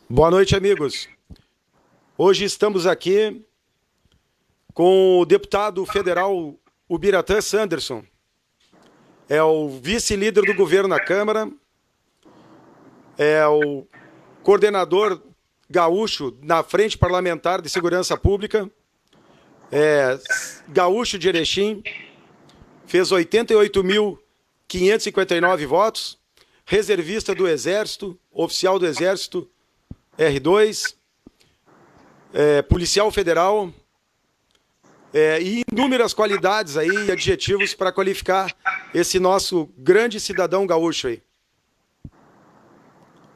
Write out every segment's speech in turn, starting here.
Boa noite, amigos. Hoje estamos aqui com o deputado federal Ubiratã Sanderson. É o vice-líder do governo na Câmara, é o coordenador gaúcho na Frente Parlamentar de Segurança Pública, é gaúcho de Erechim, fez 88.559 votos, reservista do Exército, oficial do Exército R2, policial federal, e inúmeras qualidades aí e adjetivos para qualificar esse nosso grande cidadão gaúcho aí.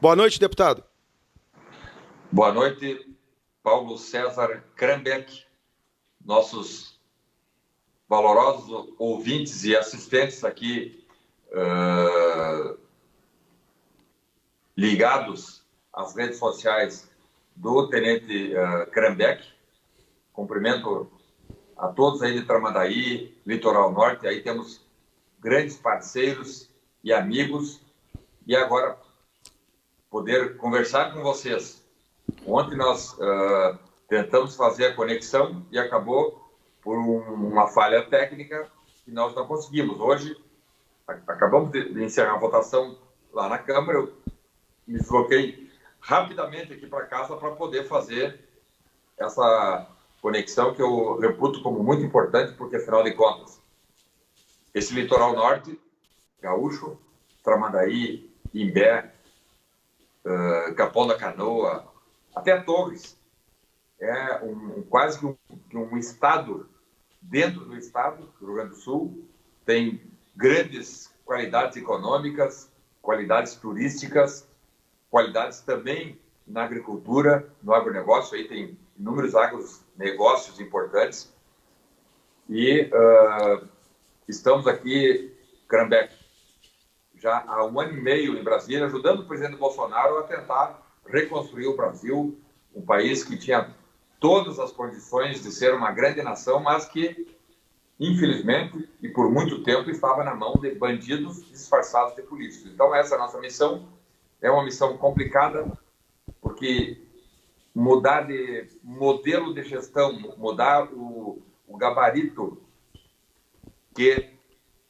Boa noite, deputado. Boa noite, Paulo César Krambeck, nossos valorosos ouvintes e assistentes aqui ligados às redes sociais do Tenente Krambeck. Cumprimento a todos aí de Tramandaí, Litoral Norte. Aí temos grandes parceiros e amigos. E agora, poder conversar com vocês. Ontem nós tentamos fazer a conexão e acabou por uma falha técnica que nós não conseguimos. Hoje, acabamos de encerrar a votação lá na Câmara. Eu me desloquei rapidamente aqui para casa para poder fazer essa conexão que eu reputo como muito importante, porque, afinal de contas, esse litoral norte, gaúcho, Tramandaí, Imbé, Capão da Canoa, até Torres, é quase que um estado dentro do estado do Rio Grande do Sul, tem grandes qualidades econômicas, qualidades turísticas, qualidades também na agricultura, no agronegócio. Aí tem inúmeros agronegócios importantes. E estamos aqui, Krambeck, já há 1 ano e meio em Brasília, ajudando o presidente Bolsonaro a tentar reconstruir o Brasil, um país que tinha todas as condições de ser uma grande nação, mas que, infelizmente, e por muito tempo, estava na mão de bandidos disfarçados de políticos. Então, essa nossa missão é uma missão complicada, porque mudar de modelo de gestão, mudar o gabarito que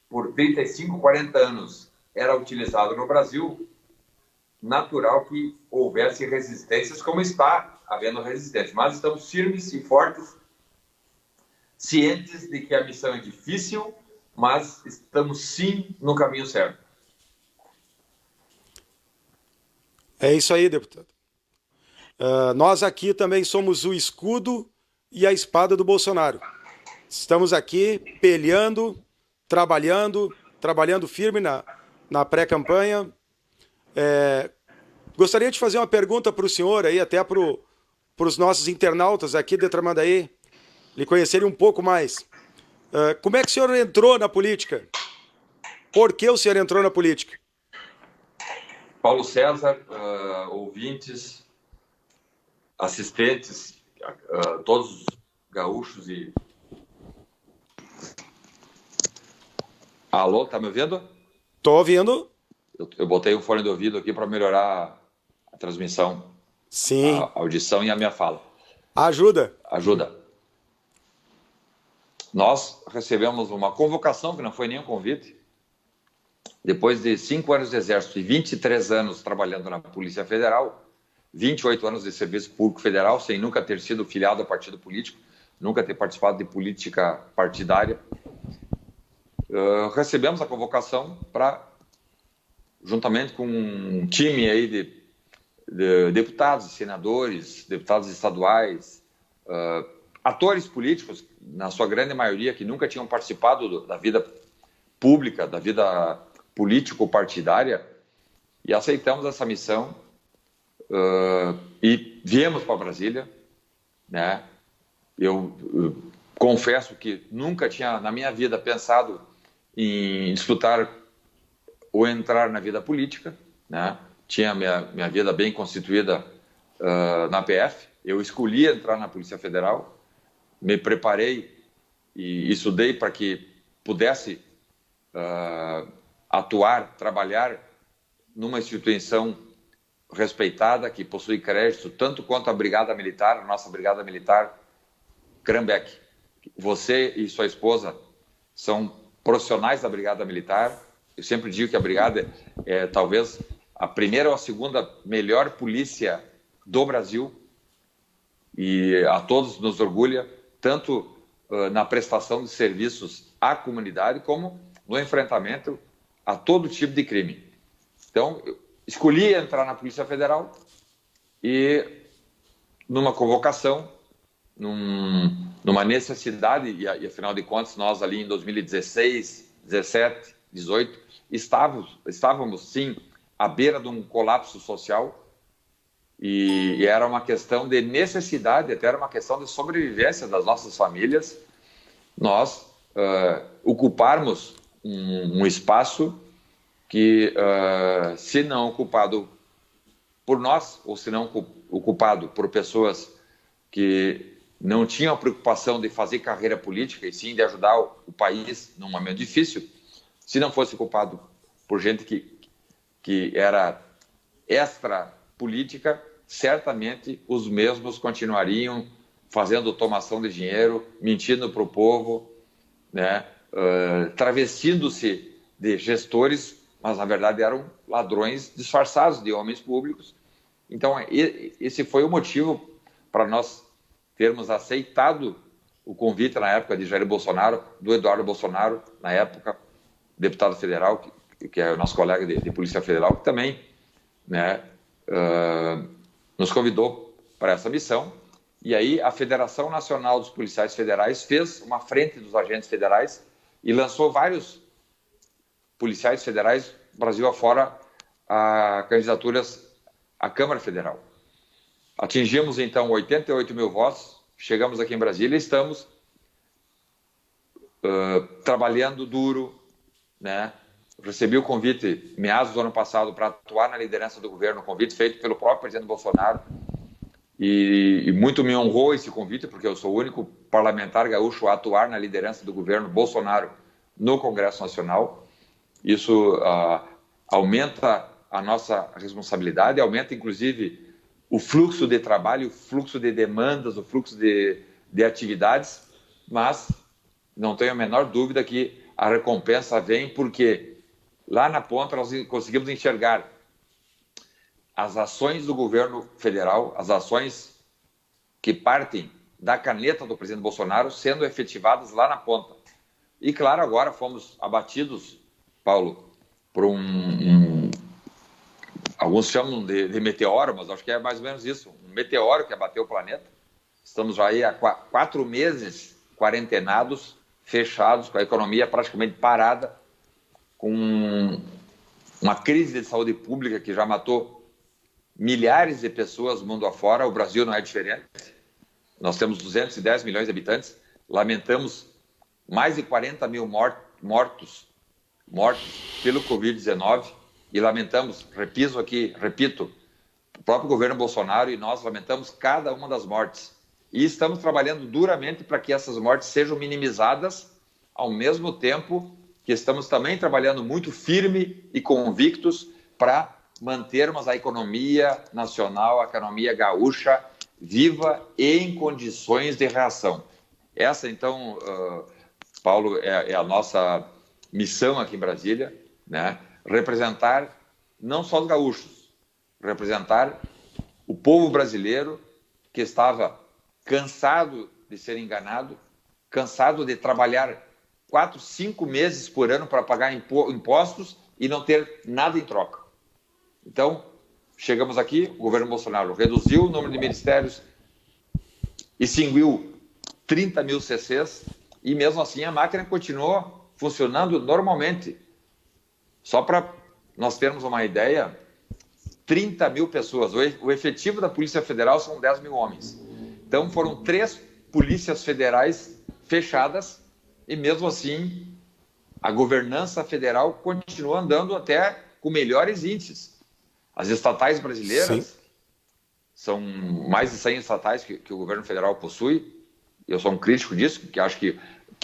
por 35, 40 anos era utilizado no Brasil, natural que houvesse resistências, como está havendo resistência. Mas estamos firmes e fortes, cientes de que a missão é difícil, mas estamos sim no caminho certo. É isso aí, deputado. Nós aqui também somos o escudo e a espada do Bolsonaro. Estamos aqui peleando, trabalhando firme na pré-campanha. Gostaria de fazer uma pergunta para o senhor aí, até para os nossos internautas aqui de Tramandaí, lhe conhecerem um pouco mais. Como é que o senhor entrou na política? Por que o senhor entrou na política? Paulo César, ouvintes, assistentes, todos os gaúchos e... Alô, tá me ouvindo? Tô ouvindo. Eu botei o fone de ouvido aqui para melhorar a transmissão, Sim. a audição e a minha fala. Ajuda. Ajuda. Nós recebemos uma convocação, que não foi nem um convite, depois de 5 anos de exército e 23 anos trabalhando na Polícia Federal, 28 anos de serviço público federal, sem nunca ter sido filiado a partido político, nunca ter participado de política partidária, recebemos a convocação para, juntamente com um time aí de deputados, senadores, deputados estaduais, atores políticos, na sua grande maioria, que nunca tinham participado da vida pública, da vida político-partidária, e aceitamos essa missão e viemos para Brasília, né? Eu confesso que nunca tinha, na minha vida, pensado em disputar ou entrar na vida política, né? Tinha minha vida bem constituída na PF. Eu escolhi entrar na Polícia Federal, me preparei e estudei para que pudesse atuar, trabalhar numa instituição respeitada, que possui crédito tanto quanto a Brigada Militar, a nossa Brigada Militar Cranbeck. Você e sua esposa são profissionais da Brigada Militar. Eu sempre digo que a Brigada é talvez a primeira ou a segunda melhor polícia do Brasil, e a todos nos orgulha, tanto na prestação de serviços à comunidade, como no enfrentamento a todo tipo de crime. Então, eu escolhi entrar na Polícia Federal e, numa convocação, numa necessidade, e afinal de contas, nós ali em 2016, 17, 18, estávamos sim, à beira de um colapso social, e era uma questão de necessidade, até era uma questão de sobrevivência das nossas famílias, nós ocuparmos um espaço que, se não ocupado por nós, ou se não ocupado por pessoas que não tinham a preocupação de fazer carreira política, e sim de ajudar o país num momento difícil, se não fosse ocupado por gente que era extra política, certamente os mesmos continuariam fazendo tomação de dinheiro, mentindo para o povo, né? Travestindo-se de gestores, mas na verdade eram ladrões disfarçados de homens públicos. Então, esse foi o motivo para nós termos aceitado o convite na época de Jair Bolsonaro, do Eduardo Bolsonaro, na época, deputado federal, que é o nosso colega de Polícia Federal, que também, né, nos convidou para essa missão. E aí a Federação Nacional dos Policiais Federais fez uma frente dos agentes federais e lançou vários policiais federais, Brasil afora, a candidaturas à Câmara Federal. Atingimos, então, 88 mil votos, chegamos aqui em Brasília e estamos trabalhando duro, né? Recebi o convite, meados do ano passado, para atuar na liderança do governo, convite feito pelo próprio presidente Bolsonaro, e muito me honrou esse convite, porque eu sou o único parlamentar gaúcho a atuar na liderança do governo Bolsonaro no Congresso Nacional. Isso aumenta a nossa responsabilidade, aumenta, inclusive, o fluxo de trabalho, o fluxo de demandas, o fluxo de atividades, mas não tenho a menor dúvida que a recompensa vem porque lá na ponta nós conseguimos enxergar as ações do governo federal, as ações que partem da caneta do presidente Bolsonaro sendo efetivadas lá na ponta. E claro, agora fomos abatidos, Paulo, por alguns chamam de meteoro, mas acho que é mais ou menos isso, um meteoro que abateu o planeta. Estamos aí há 4 meses quarentenados, fechados, com a economia praticamente parada, com uma crise de saúde pública que já matou milhares de pessoas mundo afora. O Brasil não é diferente. Nós temos 210 milhões de habitantes, lamentamos mais de 40 mil mortos pelo Covid-19 e lamentamos, repito, o próprio governo Bolsonaro e nós lamentamos cada uma das mortes. E estamos trabalhando duramente para que essas mortes sejam minimizadas, ao mesmo tempo que estamos também trabalhando muito firme e convictos para mantermos a economia nacional, a economia gaúcha, viva e em condições de reação. Essa, então, Paulo, é a nossa missão aqui em Brasília, né? Representar não só os gaúchos, representar o povo brasileiro que estava cansado de ser enganado, cansado de trabalhar 4, 5 meses por ano para pagar impostos e não ter nada em troca. Então, chegamos aqui, o governo Bolsonaro reduziu o número de ministérios, extinguiu 30 mil CCs e mesmo assim a máquina continuou funcionando normalmente. Só para nós termos uma ideia, 30 mil pessoas, o efetivo da Polícia Federal são 10 mil homens. Então foram 3 polícias federais fechadas e mesmo assim a governança federal continua andando até com melhores índices. As estatais brasileiras, sim, são mais de 100 estatais que o governo federal possui. Eu sou um crítico disso, porque acho que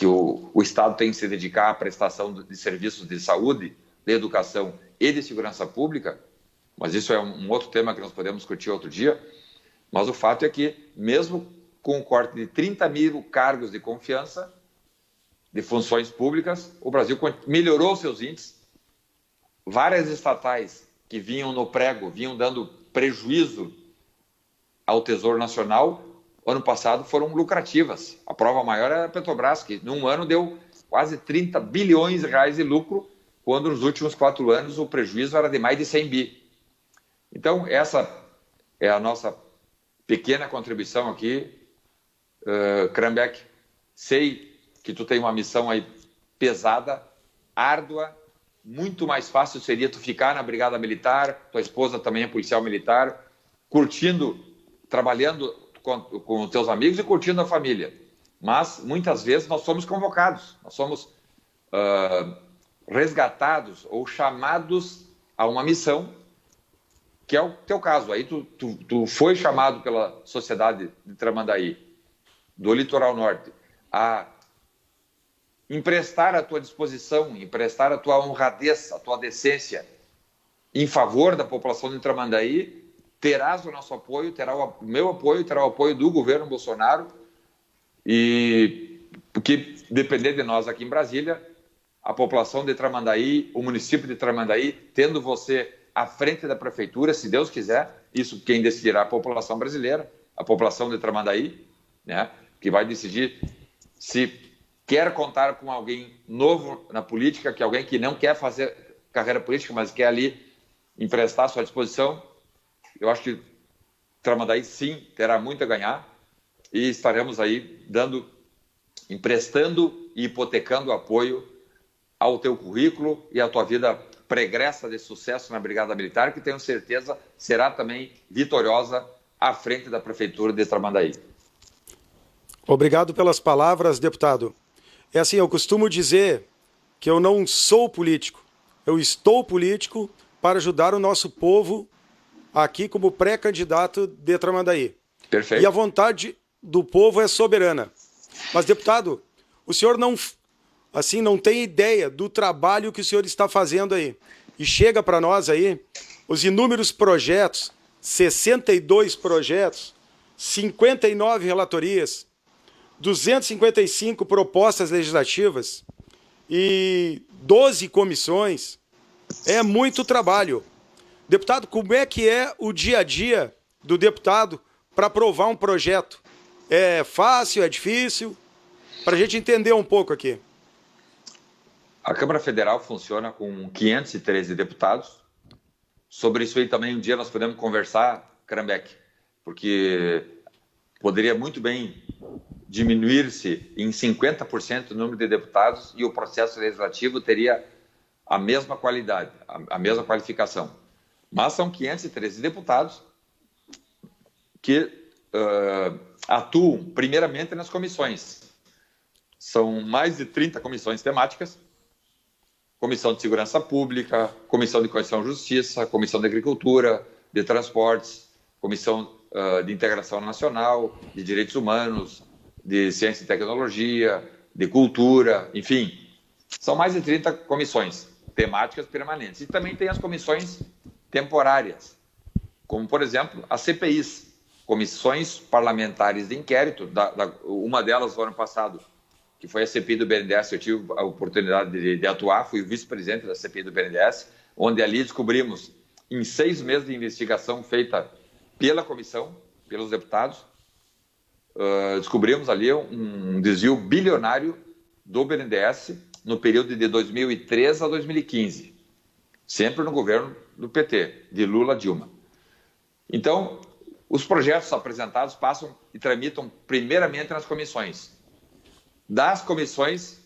o Estado tem que se dedicar à prestação de serviços de saúde, de educação e de segurança pública. mas isso é um outro tema que nós podemos discutir outro dia. Mas o fato é que, mesmo com o corte de 30 mil cargos de confiança, de funções públicas, o Brasil melhorou seus índices. Várias estatais que vinham no prego, vinham dando prejuízo ao Tesouro Nacional, ano passado foram lucrativas. A prova maior é a Petrobras, que num ano deu quase 30 bilhões de reais de lucro, quando nos últimos 4 anos o prejuízo era de mais de 100 bi. Então, essa é a nossa pequena contribuição aqui. Krambeck, sei que tu tem uma missão aí pesada, árdua. Muito mais fácil seria tu ficar na Brigada Militar, tua esposa também é policial militar, curtindo, trabalhando com os teus amigos e curtindo a família. Mas, muitas vezes, nós somos convocados, nós somos resgatados ou chamados a uma missão, que é o teu caso. Aí tu foi chamado pela sociedade de Tramandaí, do Litoral Norte, a emprestar a tua disposição, emprestar a tua honradez, a tua decência em favor da população de Tramandaí. Terás o nosso apoio, terá o meu apoio, terá o apoio do governo Bolsonaro, e porque depender de nós aqui em Brasília, a população de Tramandaí, o município de Tramandaí, tendo você à frente da prefeitura, se Deus quiser, isso quem decidirá a população brasileira, a população de Tramandaí, né, que vai decidir se quer contar com alguém novo na política, que alguém que não quer fazer carreira política, mas quer ali emprestar a sua disposição. Eu acho que Tramandaí, sim, terá muito a ganhar, e estaremos aí emprestando e hipotecando apoio ao teu currículo e à tua vida pregressa de sucesso na Brigada Militar, que tenho certeza será também vitoriosa à frente da Prefeitura de Tramandaí. Obrigado pelas palavras, deputado. É assim, eu costumo dizer que eu não sou político, eu estou político para ajudar o nosso povo aqui como pré-candidato de Tramandaí. Perfeito. E a vontade do povo é soberana. Mas, deputado, o senhor não tem ideia do trabalho que o senhor está fazendo aí. E chega para nós aí os inúmeros projetos, 62 projetos, 59 relatorias, 255 propostas legislativas e 12 comissões. É muito trabalho. Deputado, como é que é o dia a dia do deputado para aprovar um projeto? É fácil, é difícil? Para a gente entender um pouco aqui. A Câmara Federal funciona com 513 deputados. Sobre isso aí também um dia nós podemos conversar, Krambeck, porque poderia muito bem diminuir-se em 50% o número de deputados e o processo legislativo teria a mesma qualidade, a mesma qualificação. Mas são 513 deputados que atuam primeiramente nas comissões. São mais de 30 comissões temáticas: Comissão de Segurança Pública, Comissão de Constituição e Justiça, Comissão de Agricultura, de Transportes, Comissão de Integração Nacional, de Direitos Humanos, de Ciência e Tecnologia, de Cultura, enfim. São mais de 30 comissões temáticas permanentes. E também tem as comissões temporárias, como, por exemplo, as CPIs, Comissões Parlamentares de Inquérito. Uma delas, no ano passado, que foi a CPI do BNDES, eu tive a oportunidade de atuar, fui vice-presidente da CPI do BNDES, onde ali descobrimos, em 6 meses de investigação feita pela comissão, pelos deputados, descobrimos ali um desvio bilionário do BNDES no período de 2003 a 2015, sempre no governo do PT, de Lula Dilma. Então, os projetos apresentados passam e tramitam primeiramente nas comissões. Das comissões,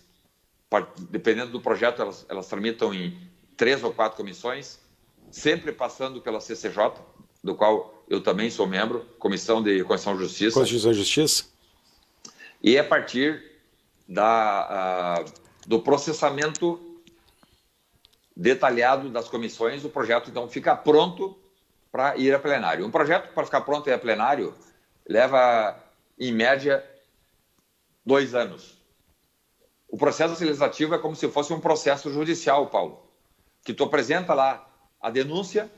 dependendo do projeto, elas tramitam em 3 ou 4 comissões, sempre passando pela CCJ, do qual eu também sou membro, Comissão de Constituição e Justiça. Constituição e Justiça. E a partir do processamento detalhado das comissões, o projeto então fica pronto para ir a plenário. Um projeto para ficar pronto e ir a plenário leva, em média, 2 anos. O processo legislativo é como se fosse um processo judicial, Paulo, que tu apresenta lá a denúncia,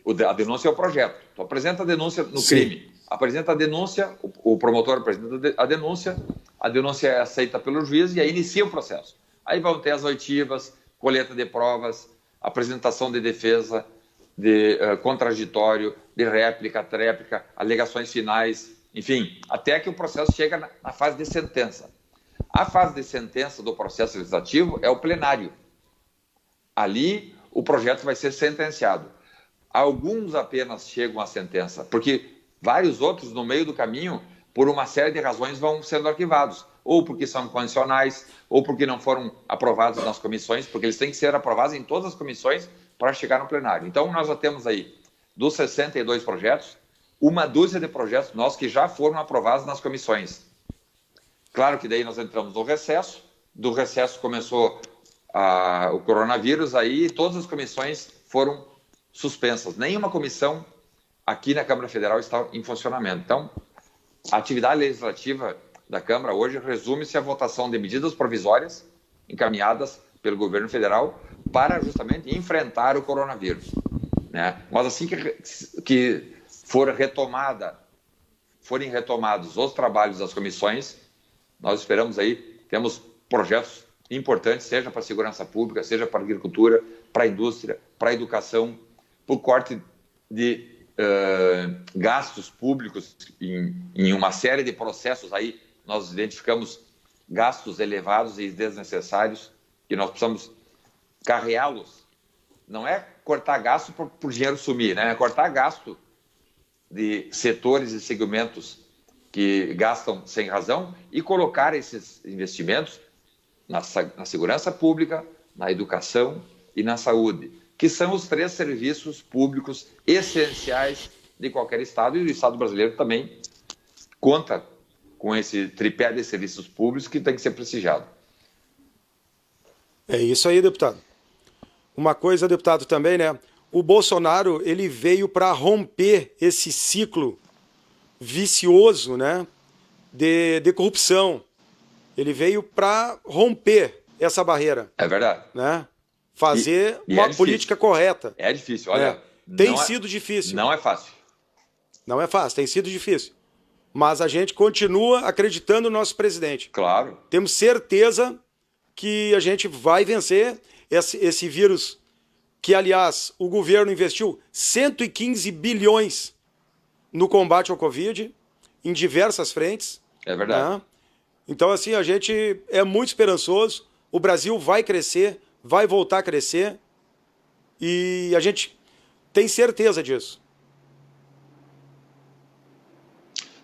A denúncia é o projeto. Tu apresenta a denúncia no crime. Apresenta a denúncia, o promotor apresenta a denúncia é aceita pelo juiz e aí inicia o processo. Aí vão ter as oitivas, colheita de provas, apresentação de defesa, de contraditório, de réplica, tréplica, alegações finais, enfim, até que o processo chega na fase de sentença. A fase de sentença do processo legislativo é o plenário. Ali, o projeto vai ser sentenciado. Alguns apenas chegam à sentença, porque vários outros, no meio do caminho, por uma série de razões, vão sendo arquivados. Ou porque são condicionais, ou porque não foram aprovados nas comissões, porque eles têm que ser aprovados em todas as comissões para chegar no plenário. Então, nós já temos aí, dos 62 projetos, uma dúzia de projetos nossos que já foram aprovados nas comissões. Claro que daí nós entramos no recesso, do recesso começou o coronavírus, aí todas as comissões foram suspensas. Nenhuma comissão aqui na Câmara Federal está em funcionamento. Então, a atividade legislativa da Câmara hoje resume-se à votação de medidas provisórias encaminhadas pelo governo federal para justamente enfrentar o coronavírus, né? Mas assim que forem retomados os trabalhos das comissões, nós esperamos aí, temos projetos importantes, seja para a segurança pública, seja para a agricultura, para a indústria, para a educação, para o corte de gastos públicos em uma série de processos. Aí nós identificamos gastos elevados e desnecessários que nós precisamos carreá-los. Não é cortar gasto por dinheiro sumir, né? É cortar gasto de setores e segmentos que gastam sem razão e colocar esses investimentos na segurança pública, na educação e na saúde, que são os 3 serviços públicos essenciais de qualquer Estado, e o Estado brasileiro também conta com esse tripé de serviços públicos que tem que ser prestigiado. É isso aí, deputado. Uma coisa, deputado, também, né? O Bolsonaro, ele veio para romper esse ciclo vicioso, né, de corrupção. Ele veio para romper essa barreira. É verdade. Né? Fazer uma política correta. É difícil, olha. Tem sido difícil. Não é fácil. Não é fácil, tem sido difícil. Mas a gente continua acreditando no nosso presidente. Claro. Temos certeza que a gente vai vencer esse vírus que, aliás, o governo investiu 115 bilhões no combate ao Covid, em diversas frentes. É verdade. Né? Então, assim, a gente é muito esperançoso. O Brasil vai crescer, vai voltar a crescer. E a gente tem certeza disso.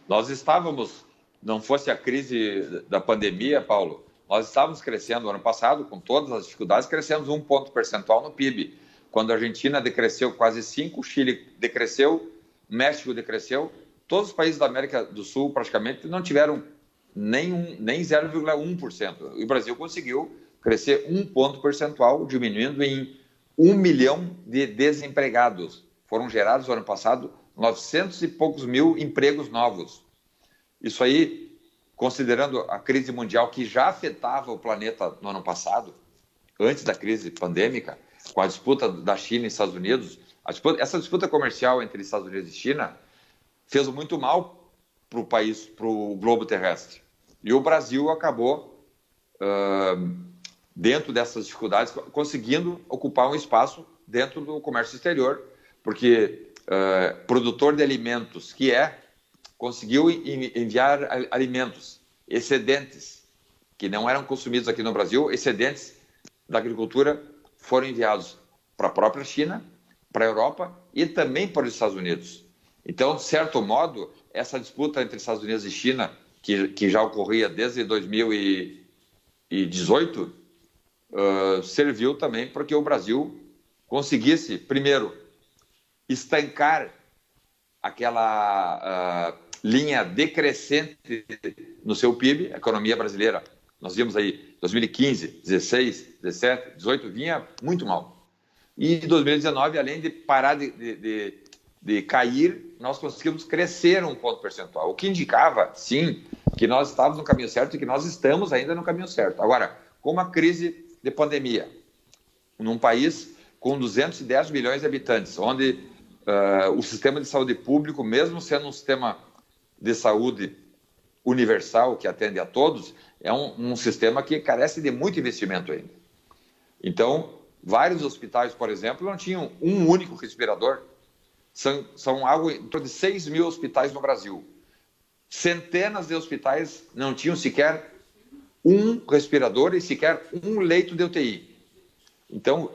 Nós estávamos, não fosse a crise da pandemia, Paulo, nós estávamos crescendo ano passado, com todas as dificuldades, crescemos 1 ponto percentual no PIB. Quando a Argentina decresceu quase 5%, o Chile decresceu, o México decresceu, todos os países da América do Sul praticamente não tiveram nem 0,1%. E o Brasil conseguiu crescer 1 ponto percentual, diminuindo em 1 milhão de desempregados. Foram gerados no ano passado 900 e poucos mil empregos novos. Isso aí, considerando a crise mundial que já afetava o planeta no ano passado, antes da crise pandêmica, com a disputa da China e Estados Unidos, essa disputa comercial entre Estados Unidos e China fez muito mal para o país, para o globo terrestre. E o Brasil acabou, dentro dessas dificuldades, conseguindo ocupar um espaço dentro do comércio exterior, porque produtor de alimentos, conseguiu enviar alimentos excedentes, que não eram consumidos aqui no Brasil, excedentes da agricultura, foram enviados para a própria China, para a Europa e também para os Estados Unidos. Então, de certo modo, essa disputa entre Estados Unidos e China, que já ocorria desde 2018, serviu também para que o Brasil conseguisse, primeiro, estancar aquela linha decrescente no seu PIB, a economia brasileira. Nós vimos aí 2015, 16, 17, 18, vinha muito mal. E em 2019, além de parar de cair, nós conseguimos crescer 1 ponto percentual, o que indicava, sim, que nós estávamos no caminho certo e que nós estamos ainda no caminho certo. Agora, com uma crise de pandemia, num país com 210 milhões de habitantes, onde o sistema de saúde público, mesmo sendo um sistema de saúde universal, que atende a todos, é um sistema que carece de muito investimento ainda. Então, vários hospitais, por exemplo, não tinham um único respirador. São algo em torno de 6 mil hospitais no Brasil. Centenas de hospitais não tinham sequer um respirador e sequer um leito de UTI. Então,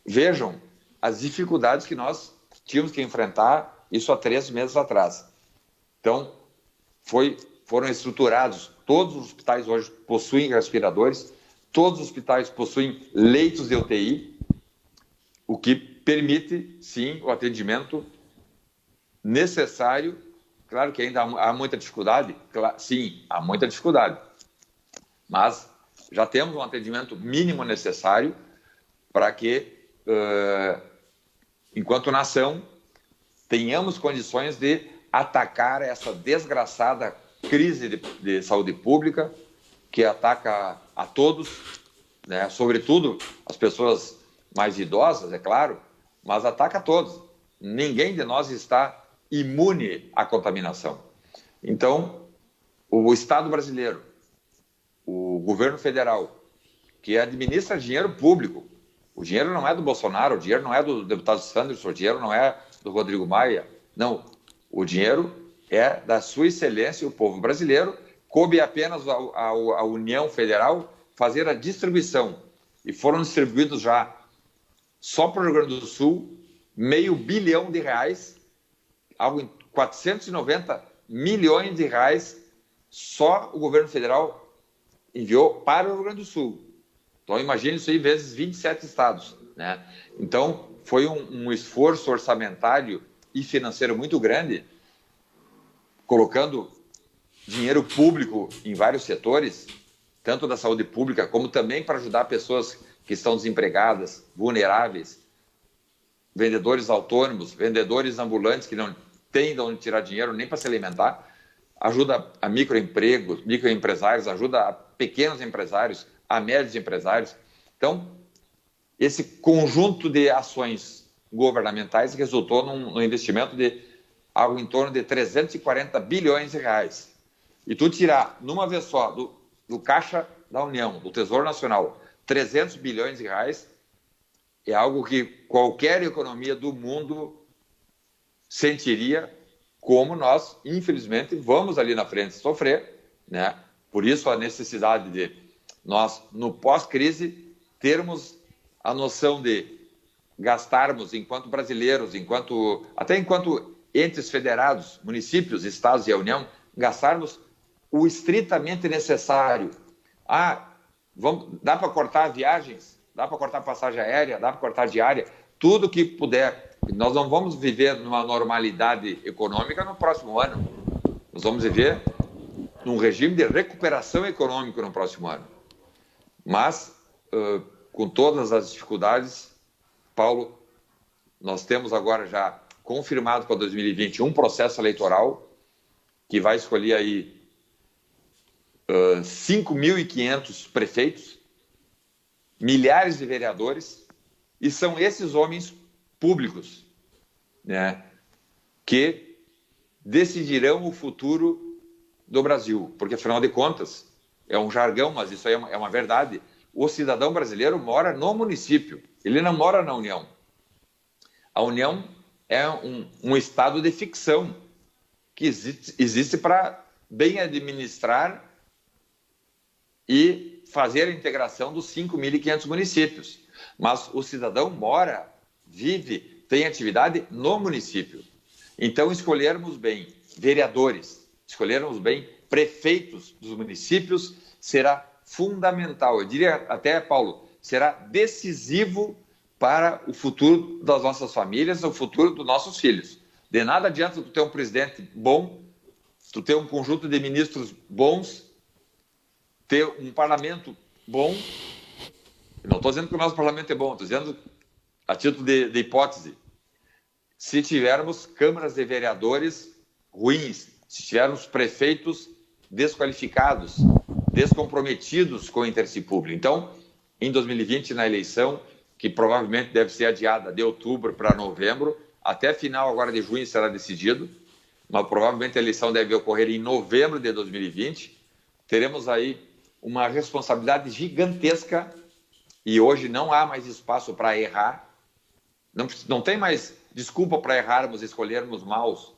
vejam as dificuldades que nós tínhamos que enfrentar isso há 3 meses atrás. Então, foram estruturados, todos os hospitais hoje possuem respiradores, todos os hospitais possuem leitos de UTI, o que permite, sim, o atendimento necessário. Claro que ainda há muita dificuldade, sim, há muita dificuldade, mas já temos um atendimento mínimo necessário para que, enquanto nação, tenhamos condições de atacar essa desgraçada crise de saúde pública que ataca a todos, né? Sobretudo as pessoas mais idosas, é claro, mas ataca a todos. Ninguém de nós está imune à contaminação. Então, o Estado brasileiro, o governo federal, que administra dinheiro público, o dinheiro não é do Bolsonaro, o dinheiro não é do deputado Sanderson, o dinheiro não é do Rodrigo Maia, não. O dinheiro é da sua excelência, o povo brasileiro. Coube apenas à União Federal fazer a distribuição. E foram distribuídos já, só para o Rio Grande do Sul, R$500 bilhão, algo em 490 milhões de reais, só o governo federal enviou para o Rio Grande do Sul. Então, imagine isso aí vezes 27 estados, né? Então, foi um esforço orçamentário e financeiro muito grande, colocando dinheiro público em vários setores, tanto da saúde pública, como também para ajudar pessoas que estão desempregadas, vulneráveis, vendedores autônomos, vendedores ambulantes que não têm de onde tirar dinheiro nem para se alimentar, ajuda a microempregos, microempresários, ajuda a pequenos empresários, a médios empresários. Então, esse conjunto de ações governamentais resultou num investimento de algo em torno de 340 bilhões de reais. E tu tirar, numa vez só, do Caixa da União, do Tesouro Nacional, 300 bilhões de reais, é algo que qualquer economia do mundo sentiria, como nós, infelizmente, vamos ali na frente sofrer, né? Por isso a necessidade de nós, no pós-crise, termos a noção de gastarmos enquanto brasileiros, até enquanto entes federados, municípios, estados e a União, gastarmos o estritamente necessário. Dá para cortar viagens, dá para cortar passagem aérea, dá para cortar diária, tudo que puder. Nós não vamos viver numa normalidade econômica no próximo ano. Nós vamos viver num regime de recuperação econômica no próximo ano. Mas, com todas as dificuldades, Paulo, nós temos agora já confirmado para 2020 um processo eleitoral que vai escolher aí 5.500 prefeitos, milhares de vereadores, e são esses homens públicos, né, que decidirão o futuro do Brasil, porque afinal de contas é um jargão, mas isso aí é uma verdade. O cidadão brasileiro mora no município, ele não mora na União. A União é um estado de ficção que existe para bem administrar e fazer a integração dos 5.500 municípios. Mas o cidadão mora, vive, tem atividade no município. Então, escolhermos bem vereadores, escolhermos bem prefeitos dos municípios será fundamental. Eu diria até, Paulo, será decisivo para o futuro das nossas famílias, o futuro dos nossos filhos. De nada adianta tu ter um presidente bom, tu ter um conjunto de ministros bons, ter um parlamento bom. Não estou dizendo que o nosso parlamento é bom, estou dizendo a título de hipótese. Se tivermos câmaras de vereadores ruins, se tivermos prefeitos desqualificados, descomprometidos com o interesse público. Então, em 2020, na eleição, que provavelmente deve ser adiada de outubro para novembro, até final agora de junho será decidido, mas provavelmente a eleição deve ocorrer em novembro de 2020. Teremos aí uma responsabilidade gigantesca e hoje não há mais espaço para errar. Não tem mais desculpa para errarmos, escolhermos mal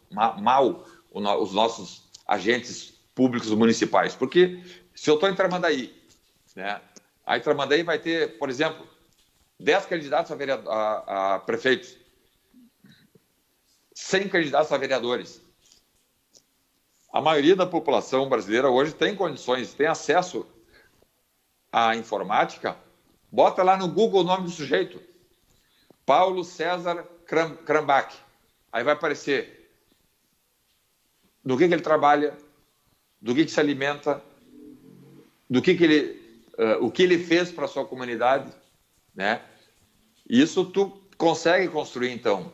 os nossos agentes públicos municipais. Porque se eu estou em Tramandaí, né, aí Tramandaí vai ter, por exemplo, 10 candidatos a prefeitos, 100 candidatos a vereadores. A maioria da população brasileira hoje tem condições, tem acesso à informática. Bota lá no Google o nome do sujeito. Paulo César Crambach. Aí vai aparecer do que ele trabalha, do que se alimenta, do que o que ele fez para a sua comunidade, né? Isso tu consegue construir, então,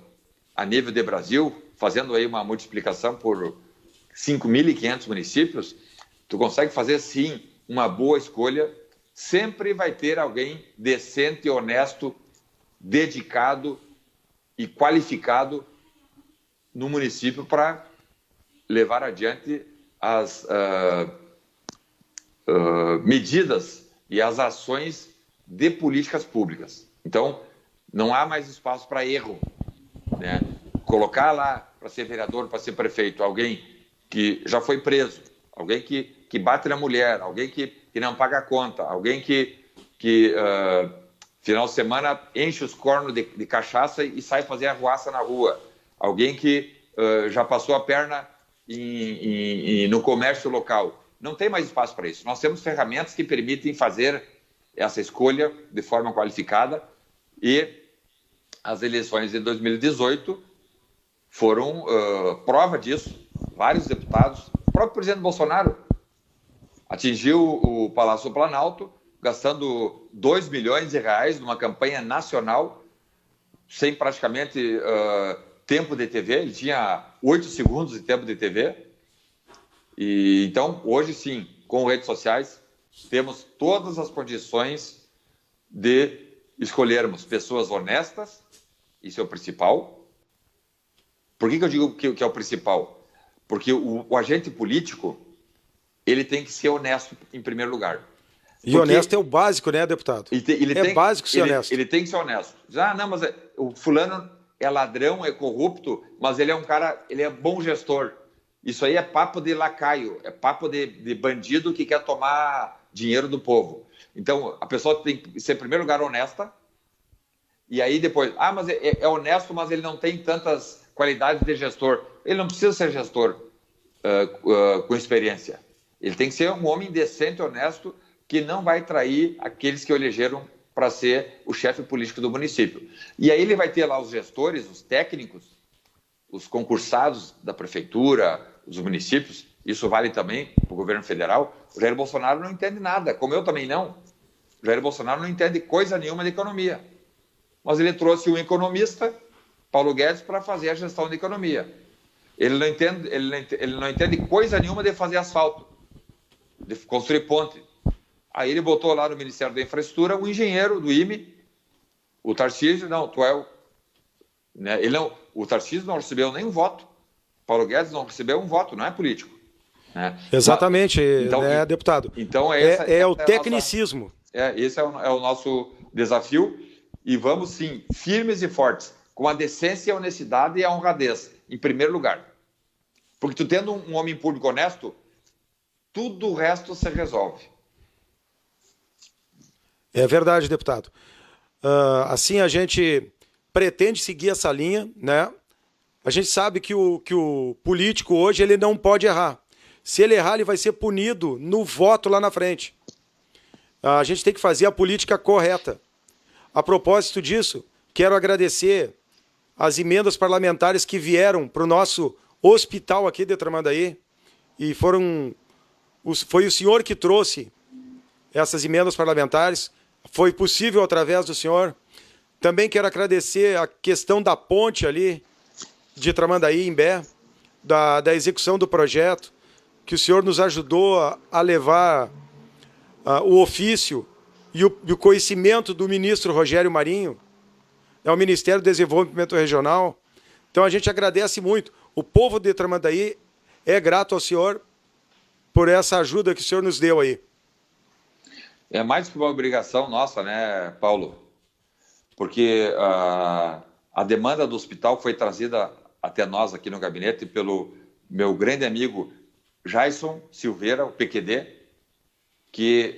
a nível de Brasil, fazendo aí uma multiplicação por 5.500 municípios, tu consegue fazer, sim, uma boa escolha. Sempre vai ter alguém decente, honesto, dedicado e qualificado no município para levar adiante as medidas e as ações de políticas públicas. Então, não há mais espaço para erro, né? Colocar lá para ser vereador, para ser prefeito, alguém que já foi preso, alguém que bate na mulher, alguém que não paga a conta, alguém que final de semana enche os cornos de cachaça e sai fazer arruaça na rua, alguém que já passou a perna no comércio local. Não tem mais espaço para isso. Nós temos ferramentas que permitem fazer essa escolha de forma qualificada e as eleições de 2018 foram prova disso. Vários deputados, o próprio presidente Bolsonaro atingiu o Palácio do Planalto gastando 2 milhões de reais numa campanha nacional sem praticamente tempo de TV. Ele tinha 8 segundos de tempo de TV. E então, hoje sim, com redes sociais, temos todas as condições de escolhermos pessoas honestas, isso é o principal. Por que eu digo que é o principal? Porque o agente político, ele tem que ser honesto em primeiro lugar. E honesto é o básico, né, deputado? Básico ser honesto. Ele tem que ser honesto. Não, mas o fulano é ladrão, é corrupto, mas ele é um cara, ele é bom gestor. Isso aí é papo de lacaio, é papo de bandido que quer tomar dinheiro do povo. Então, a pessoa tem que ser, em primeiro lugar, honesta, e aí depois, mas é honesto, mas ele não tem tantas qualidades de gestor. Ele não precisa ser gestor com experiência. Ele tem que ser um homem decente, honesto, que não vai trair aqueles que o elegeram para ser o chefe político do município. E aí ele vai ter lá os gestores, os técnicos, os concursados da prefeitura, os municípios. Isso vale também para o governo federal. O Jair Bolsonaro não entende nada, como eu também não. O Jair Bolsonaro não entende coisa nenhuma de economia. Mas ele trouxe um economista, Paulo Guedes, para fazer a gestão da economia. Ele não entende coisa nenhuma de fazer asfalto, de construir ponte. Aí ele botou lá no Ministério da Infraestrutura um engenheiro do IME, o Tarcísio, né? O Tarcísio não recebeu nem um voto. Paulo Guedes não recebeu um voto, não é político. Né? Exatamente, né, deputado? Então é o tecnicismo. Esse é o nosso desafio. E vamos, sim, firmes e fortes, com a decência, a honestidade e a honradez, em primeiro lugar. Porque tu tendo um homem público honesto, tudo o resto se resolve. É verdade, deputado. Assim a gente pretende seguir essa linha, né? A gente sabe que o político hoje ele não pode errar. Se ele errar, ele vai ser punido no voto lá na frente. A gente tem que fazer a política correta. A propósito disso, quero agradecer as emendas parlamentares que vieram para o nosso hospital aqui de Tramandaí. E foi o senhor que trouxe essas emendas parlamentares. Foi possível através do senhor. Também quero agradecer a questão da ponte ali de Tramandaí, Imbé, da execução do projeto, que o senhor nos ajudou a levar o ofício e o conhecimento do ministro Rogério Marinho, o Ministério do Desenvolvimento Regional, Então a gente agradece muito. O povo de Tramandaí é grato ao senhor por essa ajuda que o senhor nos deu aí. É mais que uma obrigação nossa, né, Paulo? Porque a demanda do hospital foi trazida até nós aqui no gabinete pelo meu grande amigo Jason Silveira, o PQD, que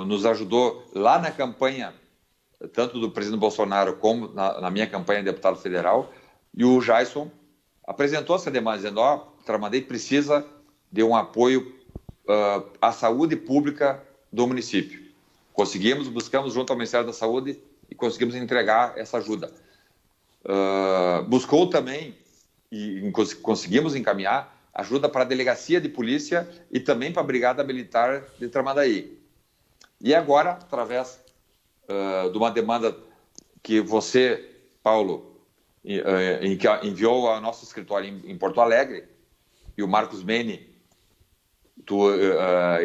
nos ajudou lá na campanha, tanto do presidente Bolsonaro como na minha campanha de deputado federal, e o Jason apresentou essa demanda, dizendo, Tramandaí precisa de um apoio à saúde pública do município. Buscamos junto ao Ministério da Saúde e conseguimos entregar essa ajuda. Buscou também, e conseguimos encaminhar, ajuda para a Delegacia de Polícia e também para a Brigada Militar de Tramandaí. E agora, através de uma demanda que você, Paulo, enviou ao nosso escritório em Porto Alegre, e o Marcos Mene, tu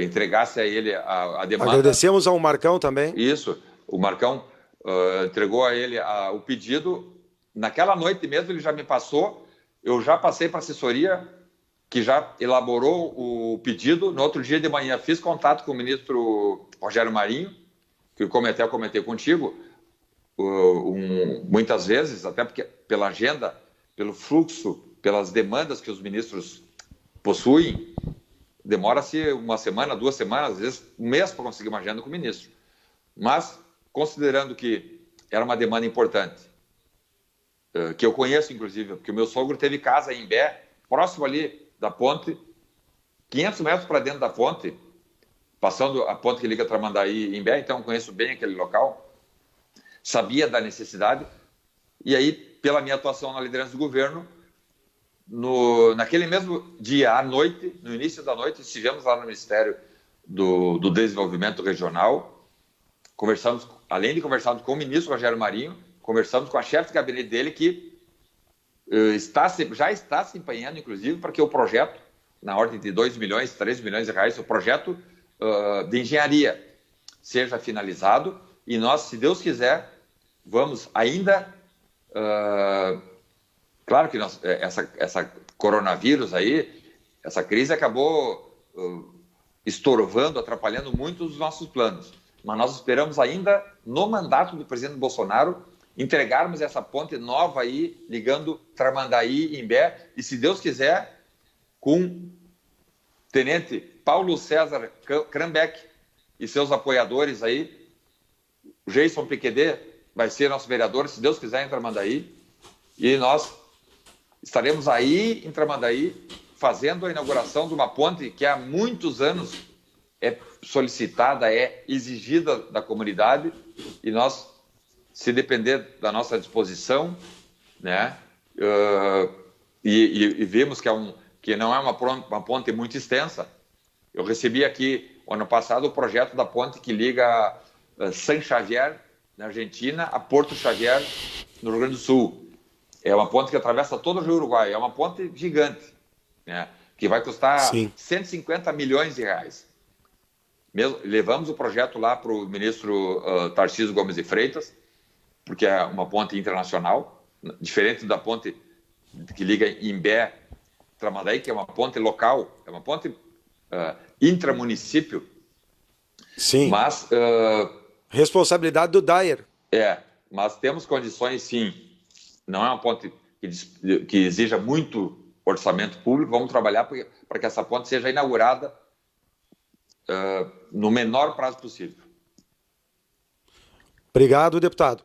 entregasse a ele a demanda. Agradecemos ao Marcão também. Isso, o Marcão entregou a ele o pedido. Naquela noite mesmo ele já me passou, eu já passei para a assessoria, que já elaborou o pedido. No outro dia de manhã fiz contato com o ministro Rogério Marinho, que como até eu comentei contigo, muitas vezes, até porque pela agenda, pelo fluxo, pelas demandas que os ministros possuem, demora-se uma semana, 2 semanas, às vezes um mês para conseguir uma agenda com o ministro. Mas, considerando que era uma demanda importante, que eu conheço, inclusive, porque o meu sogro teve casa em Imbé, próximo ali da ponte, 500 metros para dentro da ponte, passando a ponte que liga Tramandaí e Imbé, então eu conheço bem aquele local, sabia da necessidade, e aí, pela minha atuação na liderança do governo, naquele mesmo dia, à noite, no início da noite, estivemos lá no Ministério do Desenvolvimento Regional, além de conversarmos com o ministro Rogério Marinho, conversamos com a chefe de gabinete dele, que já está se empenhando, inclusive, para que o projeto, na ordem de 2 milhões, 3 milhões de reais, o projeto de engenharia seja finalizado, e nós, se Deus quiser, vamos ainda... Claro que essa coronavírus aí, essa crise acabou estorvando, atrapalhando muito os nossos planos. Mas nós esperamos ainda, no mandato do presidente Bolsonaro, entregarmos essa ponte nova aí, ligando Tramandaí e Imbé, e se Deus quiser, com o tenente Paulo César Krambeck e seus apoiadores aí, o Jason PQD vai ser nosso vereador, se Deus quiser, em Tramandaí, e nós estaremos aí em Tramandaí fazendo a inauguração de uma ponte que há muitos anos é solicitada, é exigida da comunidade, e nós, se depender da nossa disposição, né, e vimos que não é uma ponte muito extensa. Eu recebi aqui, ano passado, o projeto da ponte que liga San Xavier, na Argentina, a Porto Xavier, no Rio Grande do Sul. É uma ponte que atravessa todo o Rio Uruguai. É uma ponte gigante, né, que vai custar 150 milhões de reais. Levamos o projeto lá para o ministro Tarcísio Gomes de Freitas, porque é uma ponte internacional, diferente da ponte que liga Imbé, Tramandaí, que é uma ponte local, é uma ponte intramunicípio. Sim. Mas responsabilidade do Dyer. Mas temos condições, sim. Não é uma ponte que exija muito orçamento público. Vamos trabalhar para que essa ponte seja inaugurada no menor prazo possível. Obrigado, deputado.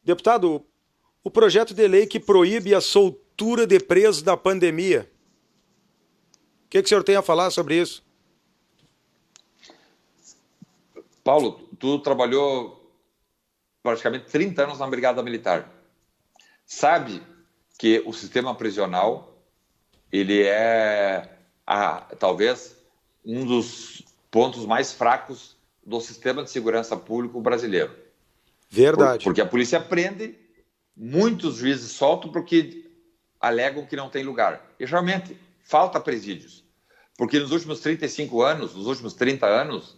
Deputado, o projeto de lei que proíbe a soltura de presos na pandemia. O que o senhor tem a falar sobre isso? Paulo, tu trabalhou praticamente 30 anos na Brigada Militar. Sabe que o sistema prisional, ele é talvez um dos pontos mais fracos do sistema de segurança público brasileiro. Verdade. Porque a polícia prende, muitos juízes soltam porque alegam que não tem lugar. E realmente falta presídios. Porque nos últimos 35 anos, nos últimos 30 anos,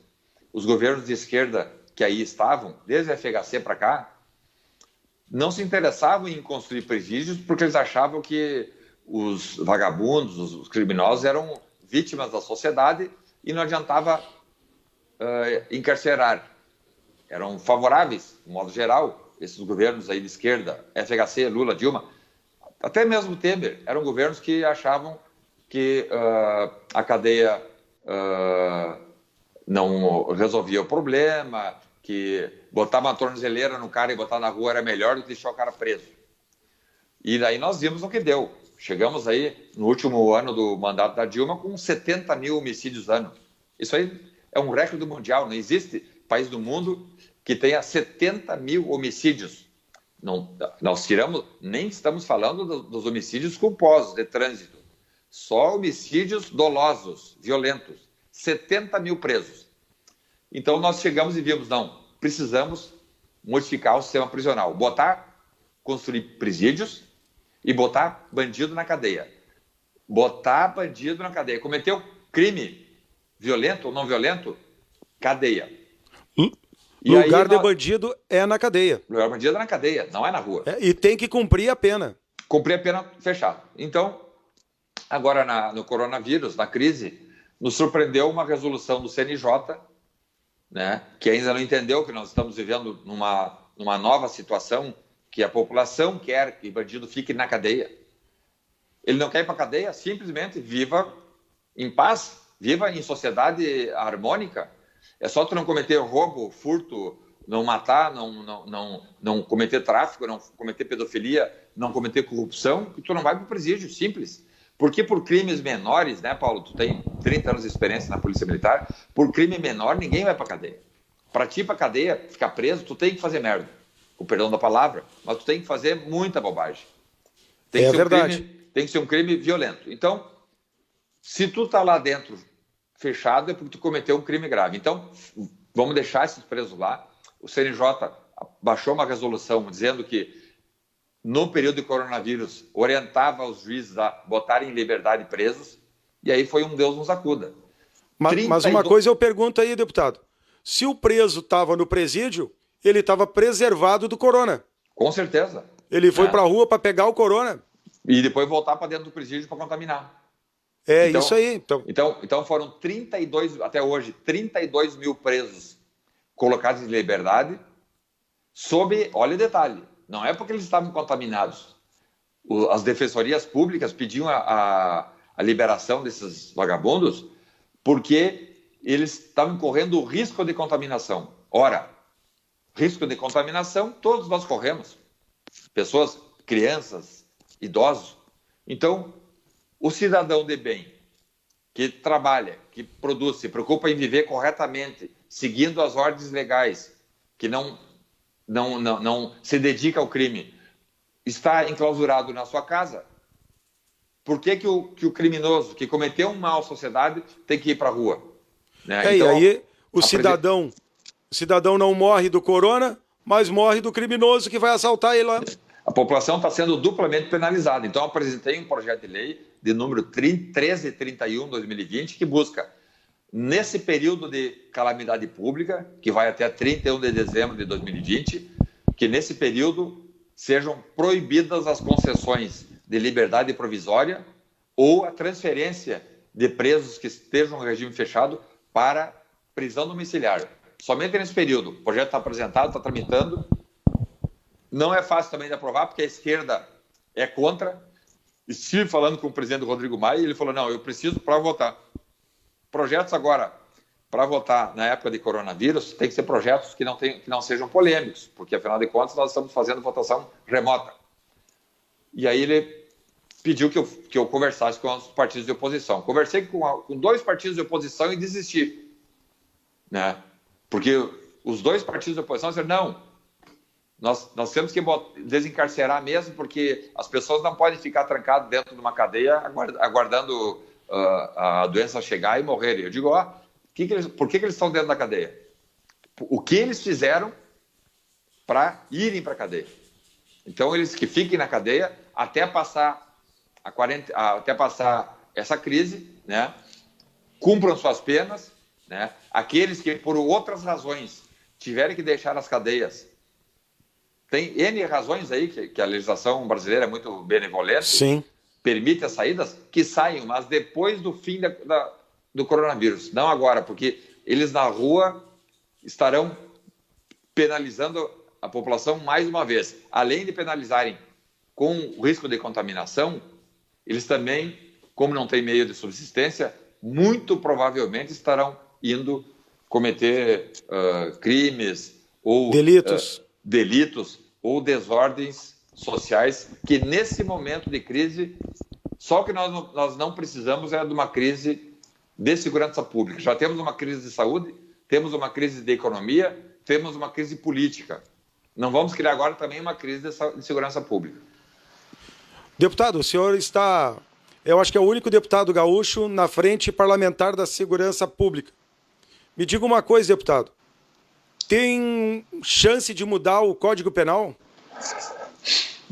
os governos de esquerda que aí estavam, desde a FHC para cá, não se interessavam em construir presídios porque eles achavam que os vagabundos, os criminosos eram vítimas da sociedade e não adiantava encarcerar. Eram favoráveis, de modo geral, esses governos aí de esquerda, FHC, Lula, Dilma, até mesmo Temer, eram governos que achavam que a cadeia não resolvia o problema, que botar uma tornozeleira no cara e botar na rua era melhor do que deixar o cara preso. E daí nós vimos o que deu. Chegamos aí, no último ano do mandato da Dilma, com 70 mil homicídios ano. Isso aí é um recorde mundial. Não existe país do mundo que tenha 70 mil homicídios. Não, nós tiramos, nem estamos falando dos homicídios culposos de trânsito. Só homicídios dolosos, violentos. 70 mil presos. Então nós chegamos e vimos, não, precisamos modificar o sistema prisional. Construir presídios e botar bandido na cadeia. Botar bandido na cadeia. Cometeu crime violento ou não violento, cadeia. E lugar de bandido é na cadeia. Lugar de bandido é na cadeia, não é na rua. E tem que cumprir a pena. Cumprir a pena fechada. Então, agora no coronavírus, na crise, nos surpreendeu uma resolução do CNJ, né, que ainda não entendeu que nós estamos vivendo numa nova situação, que a população quer que o bandido fique na cadeia. Ele não quer ir para a cadeia, simplesmente viva em paz, viva em sociedade harmônica. É só tu não cometer roubo, furto, não matar, não cometer tráfico, não cometer pedofilia, não cometer corrupção, que tu não vai para o presídio, simples. Porque por crimes menores, né, Paulo, tu tem 30 anos de experiência na Polícia Militar, por crime menor ninguém vai para a cadeia. Para ti ir para a cadeia, ficar preso, tu tem que fazer merda, com perdão da palavra, mas tu tem que fazer muita bobagem. É verdade. Tem que ser um crime violento. Então, se tu tá lá dentro fechado, é porque tu cometeu um crime grave. Então, vamos deixar esses presos lá. O CNJ baixou uma resolução dizendo que, no período de coronavírus, orientava os juízes a botarem em liberdade presos, e aí foi um Deus nos acuda. Mas uma coisa eu pergunto aí, deputado. Se o preso estava no presídio, ele estava preservado do corona. Com certeza. Ele foi para a rua para pegar o corona. E depois voltar para dentro do presídio para contaminar. Então, isso aí. Então foram 32, até hoje, 32 mil presos colocados em liberdade, olha o detalhe, não é porque eles estavam contaminados. As defensorias públicas pediam a liberação desses vagabundos porque eles estavam correndo o risco de contaminação. Ora, risco de contaminação todos nós corremos. Pessoas, crianças, idosos. Então, o cidadão de bem, que trabalha, que produz, se preocupa em viver corretamente, seguindo as ordens legais, que não se dedica ao crime, está enclausurado na sua casa, por que o criminoso que cometeu um mal à sociedade tem que ir para a rua? Né? Então, e aí o cidadão não morre do corona, mas morre do criminoso que vai assaltar ele lá. A população está sendo duplamente penalizada. Então, eu apresentei um projeto de lei de número 1331/2020, que busca, nesse período de calamidade pública, que vai até 31 de dezembro de 2020, que nesse período sejam proibidas as concessões de liberdade provisória ou a transferência de presos que estejam em regime fechado para prisão domiciliar. Somente nesse período. O projeto está apresentado, está tramitando. Não é fácil também de aprovar, porque a esquerda é contra. Estive falando com o presidente Rodrigo Maia e ele falou, não, eu preciso para votar. Projetos agora, para votar na época de coronavírus, tem que ser projetos que não sejam polêmicos, porque, afinal de contas, nós estamos fazendo votação remota. E aí ele pediu que eu conversasse com os partidos de oposição. Conversei com 2 partidos de oposição e desisti. Né? Porque os 2 partidos de oposição disseram, não, nós temos que desencarcerar mesmo, porque as pessoas não podem ficar trancadas dentro de uma cadeia aguardando a doença chegar e morrer. Eu digo, por que eles estão dentro da cadeia? O que eles fizeram para irem para a cadeia? Então, eles que fiquem na cadeia até passar até passar essa crise, né? Cumpram suas penas, né? Aqueles que, por outras razões, tiverem que deixar as cadeias, tem N razões aí que a legislação brasileira é muito benevolente, Sim. permite as saídas, que saiam, mas depois do fim do coronavírus, não agora, porque eles na rua estarão penalizando a população mais uma vez. Além de penalizarem com o risco de contaminação, eles também, como não tem meio de subsistência, muito provavelmente estarão indo cometer crimes ou delitos ou desordens sociais, que nesse momento de crise, só o que nós não precisamos é de uma crise de segurança pública. Já temos uma crise de saúde, temos uma crise de economia, temos uma crise política. Não vamos criar agora também uma crise de segurança pública. Deputado, o senhor está, eu acho que é o único deputado gaúcho na frente parlamentar da segurança pública. Me diga uma coisa, deputado. Tem chance de mudar o Código Penal?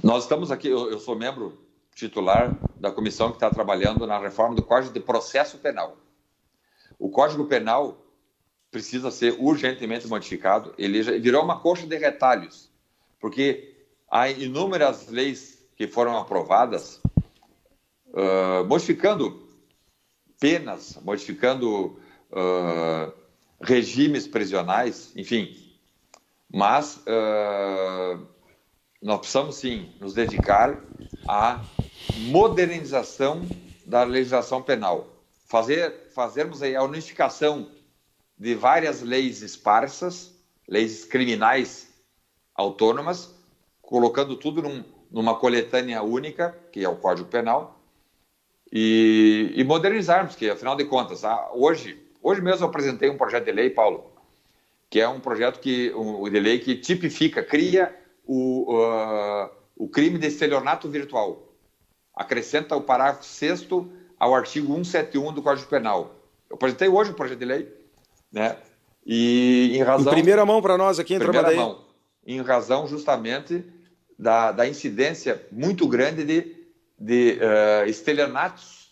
Nós estamos aqui, eu sou membro titular da comissão que está trabalhando na reforma do Código de Processo Penal. O Código Penal precisa ser urgentemente modificado. Ele já virou uma coxa de retalhos, porque há inúmeras leis que foram aprovadas modificando penas, modificando regimes prisionais, enfim. Mas nós precisamos, sim, nos dedicar à modernização da legislação penal. Fazermos aí a unificação de várias leis esparsas, leis criminais autônomas, colocando tudo numa coletânea única, que é o Código Penal, e modernizarmos, que, afinal de contas, hoje mesmo eu apresentei um projeto de lei, Paulo, que é um projeto de lei que tipifica, cria o crime de estelionato virtual. Acrescenta o parágrafo 6º ao artigo 171 do Código Penal. Eu apresentei hoje o projeto de lei, né? E em razão... Em primeira mão para nós aqui em Tramandaí. Em razão justamente da incidência muito grande de estelionatos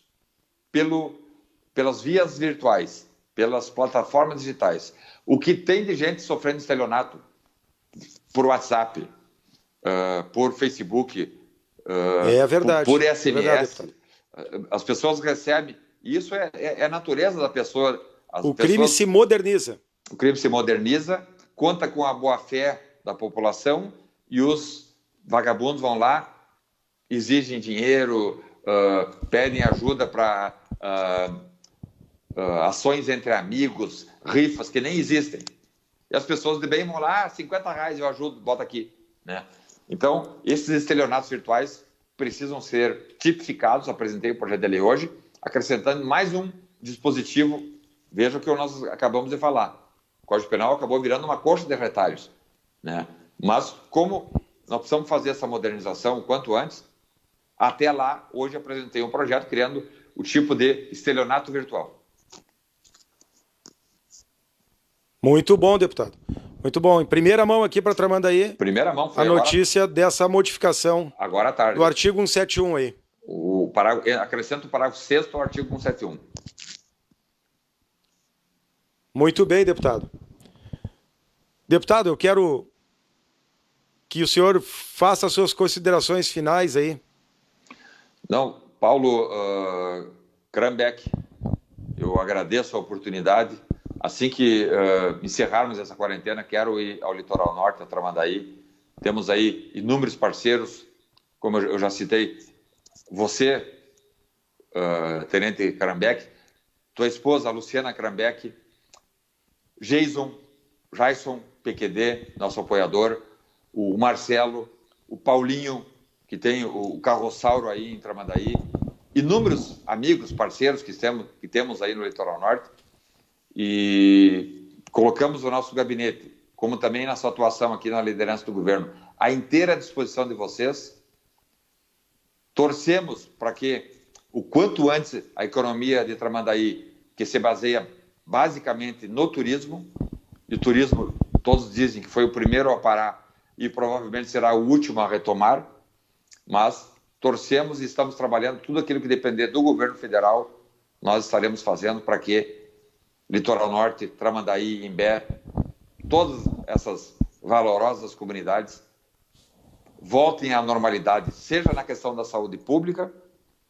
pelas vias virtuais, pelas plataformas digitais. O que tem de gente sofrendo estelionato por WhatsApp, por Facebook, é verdade, por SMS. É verdade, as pessoas recebem, e isso é a natureza da pessoa. Crime se moderniza. O crime se moderniza, conta com a boa-fé da população, e os vagabundos vão lá, exigem dinheiro, pedem ajuda para ações entre amigos, rifas que nem existem. E as pessoas de bem vão lá, R$50 eu ajudo, bota aqui, né? Então, esses estelionatos virtuais precisam ser tipificados. Apresentei o projeto de lei hoje, acrescentando mais um dispositivo. Veja o que nós acabamos de falar. O Código Penal acabou virando uma coxa de retalhos, né? Mas, como nós precisamos fazer essa modernização o quanto antes, até lá, hoje apresentei um projeto criando o tipo de estelionato virtual. Muito bom, deputado. Muito bom. Em primeira mão aqui para Tramandaí. Primeira mão foi a notícia dessa modificação. Agora à tarde. Do artigo 171 aí. Acrescenta o parágrafo 6º ao artigo 171. Muito bem, deputado. Deputado, eu quero que o senhor faça as suas considerações finais aí. Não, Paulo Krambeck, eu agradeço a oportunidade. Assim que encerrarmos essa quarentena, quero ir ao Litoral Norte, a Tramandaí. Temos aí inúmeros parceiros, como eu já citei, você, Tenente Krambeck, tua esposa, Luciana Krambeck, Jason PQD, nosso apoiador, o Marcelo, o Paulinho, que tem o Carrossauro aí em Tramandaí, inúmeros amigos, parceiros que temos aí no Litoral Norte. E colocamos o nosso gabinete, como também na sua atuação aqui na liderança do governo, à inteira disposição de vocês. Torcemos para que, o quanto antes, a economia de Tramandaí, que se baseia basicamente no turismo, e o turismo, todos dizem que foi o primeiro a parar e provavelmente será o último a retomar, mas torcemos e estamos trabalhando tudo aquilo que depender do governo federal, nós estaremos fazendo para que Litoral Norte, Tramandaí, Imbé, todas essas valorosas comunidades voltem à normalidade, seja na questão da saúde pública,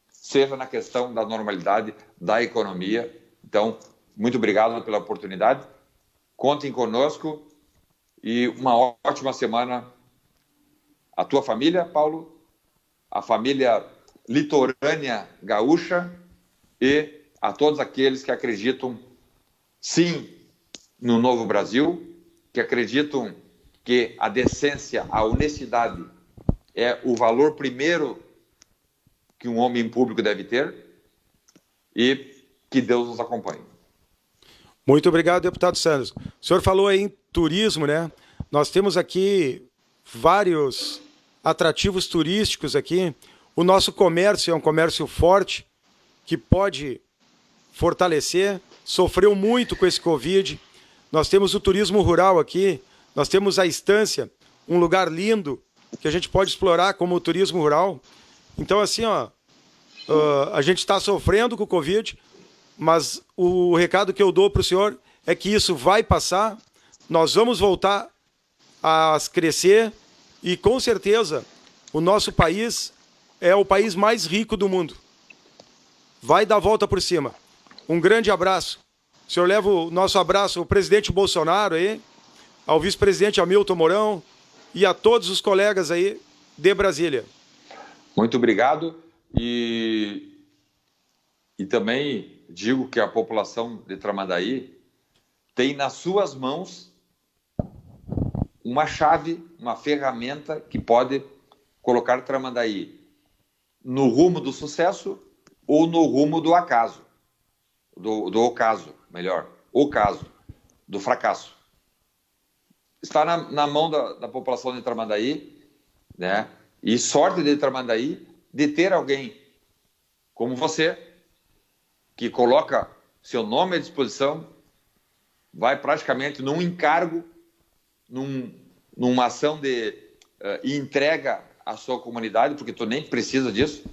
seja na questão da normalidade da economia. Então, muito obrigado pela oportunidade. Contem conosco e uma ótima semana à tua família, Paulo, à família litorânea gaúcha e a todos aqueles que acreditam, sim, no novo Brasil, que acreditam que a decência, a honestidade é o valor primeiro que um homem público deve ter, e que Deus nos acompanhe. Muito obrigado, deputado Sanderson. O senhor falou aí em turismo, né? Nós temos aqui vários atrativos turísticos aqui. O nosso comércio é um comércio forte, que pode fortalecer, sofreu muito com esse Covid. Nós temos o turismo rural aqui, nós temos a Estância, um lugar lindo que a gente pode explorar como o turismo rural. Então, assim, ó, a gente está sofrendo com o Covid, mas o recado que eu dou para o senhor é que isso vai passar, nós vamos voltar a crescer e, com certeza, o nosso país é o país mais rico do mundo. Vai dar a volta por cima. Um grande abraço. O senhor leva o nosso abraço ao presidente Bolsonaro aí, ao vice-presidente Hamilton Mourão e a todos os colegas aí de Brasília. Muito obrigado e também digo que a população de Tramandaí tem nas suas mãos uma chave, uma ferramenta que pode colocar Tramandaí no rumo do sucesso ou no rumo do acaso, do ocaso, melhor, ocaso, do fracasso. Está na mão da população de Tramandaí, né? E sorte de Tramandaí de ter alguém como você, que coloca seu nome à disposição, vai praticamente num encargo, numa ação de entrega à sua comunidade, porque tu nem precisa disso,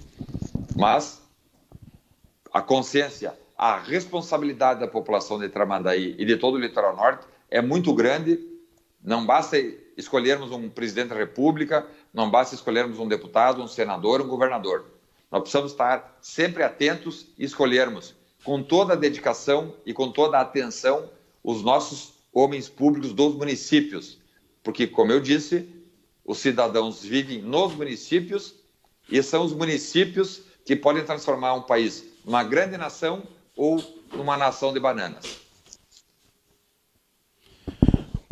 mas a consciência, a responsabilidade da população de Tramandaí e de todo o litoral norte é muito grande. Não basta escolhermos um presidente da República, não basta escolhermos um deputado, um senador, um governador. Nós precisamos estar sempre atentos e escolhermos com toda a dedicação e com toda a atenção os nossos homens públicos dos municípios, porque, como eu disse, os cidadãos vivem nos municípios e são os municípios que podem transformar um país numa grande nação ou numa nação de bananas.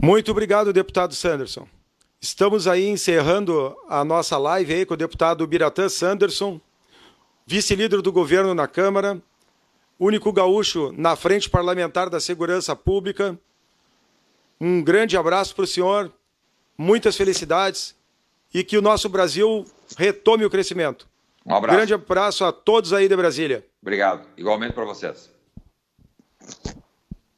Muito obrigado, deputado Sanderson. Estamos aí encerrando a nossa live aí com o deputado Biratã Sanderson, vice-líder do governo na Câmara, único gaúcho na frente parlamentar da segurança pública. Um grande abraço para o senhor, muitas felicidades e que o nosso Brasil retome o crescimento. Um abraço. Grande abraço a todos aí de Brasília. Obrigado. Igualmente para vocês.